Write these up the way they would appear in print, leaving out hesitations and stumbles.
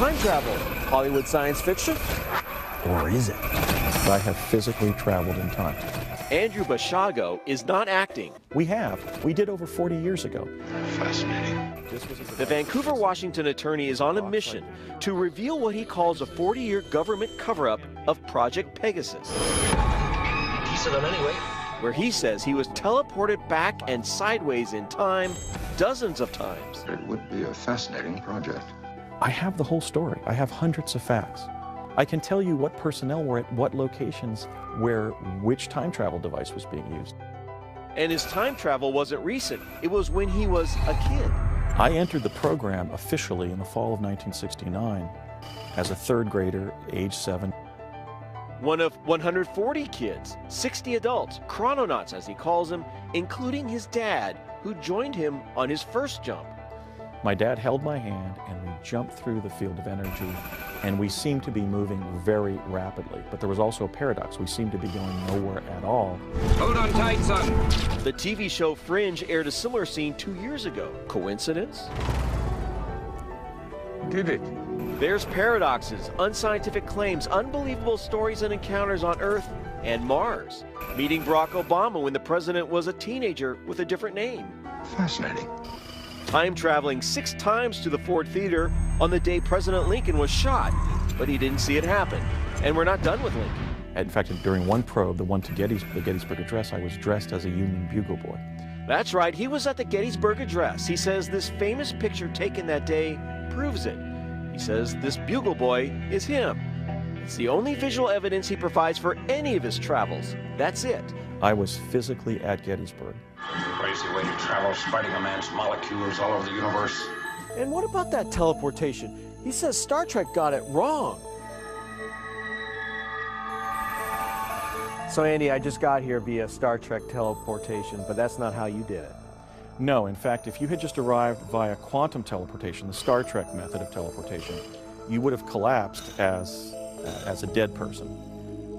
time travel, Hollywood science fiction? Or is it? I have physically traveled in time. Andrew Basiago is not acting. We have. We did over 40 years ago. Fascinating. The Vancouver, Washington attorney is on a mission to reveal what he calls a 40-year government cover-up of Project Pegasus, Piece of them anyway. where he says he was teleported back and sideways in time dozens of times. It would be a fascinating project. I have the whole story. I have hundreds of facts. I can tell you what personnel were at what locations where which time travel device was being used. And his time travel wasn't recent. It was when he was a kid. I entered the program officially in the fall of 1969 as a third grader, age 7. One of 140 kids, 60 adults, chrononauts as he calls them, including his dad, who joined him on his first jump. My dad held my hand and we jumped through the field of energy, and we seemed to be moving very rapidly. But there was also a paradox. We seemed to be going nowhere at all. Hold on tight, son. The TV show Fringe aired a similar scene 2 years ago. Coincidence? Did it? There's paradoxes, unscientific claims, unbelievable stories and encounters on Earth and Mars. Meeting Barack Obama when the president was a teenager with a different name. Fascinating. Time traveling 6 times to the Ford Theater on the day President Lincoln was shot, but he didn't see it happen. And we're not done with Lincoln. In fact, during one probe, the one to the Gettysburg Address, I was dressed as a Union bugle boy. That's right, he was at the Gettysburg Address. He says this famous picture taken that day proves it. He says this bugle boy is him. It's the only visual evidence he provides for any of his travels. That's it. I was physically at Gettysburg. Crazy way to travel, spreading a man's molecules all over the universe. And what about that teleportation? He says Star Trek got it wrong. So Andy, I just got here via Star Trek teleportation, but that's not how you did it. No, in fact, if you had just arrived via quantum teleportation, the Star Trek method of teleportation, you would have collapsed as a dead person.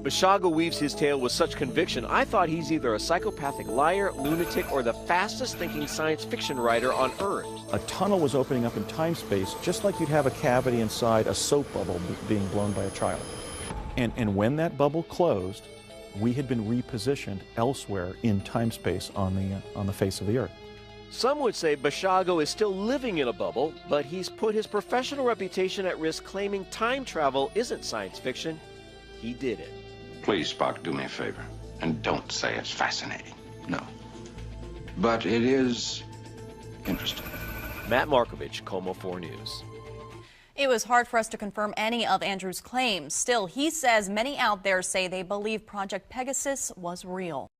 Basiago weaves his tale with such conviction, I thought he's either a psychopathic liar, lunatic, or the fastest thinking science fiction writer on Earth. A tunnel was opening up in time-space, just like you'd have a cavity inside a soap bubble being blown by a child. And when that bubble closed, we had been repositioned elsewhere in time-space on the face of the Earth. Some would say Basiago is still living in a bubble, but he's put his professional reputation at risk claiming time travel isn't science fiction. He did it. Please, Spock, do me a favor. And don't say it's fascinating. No. But it is interesting. Matt Markovich, KOMO 4 News. It was hard for us to confirm any of Andrew's claims. Still, he says many out there say they believe Project Pegasus was real.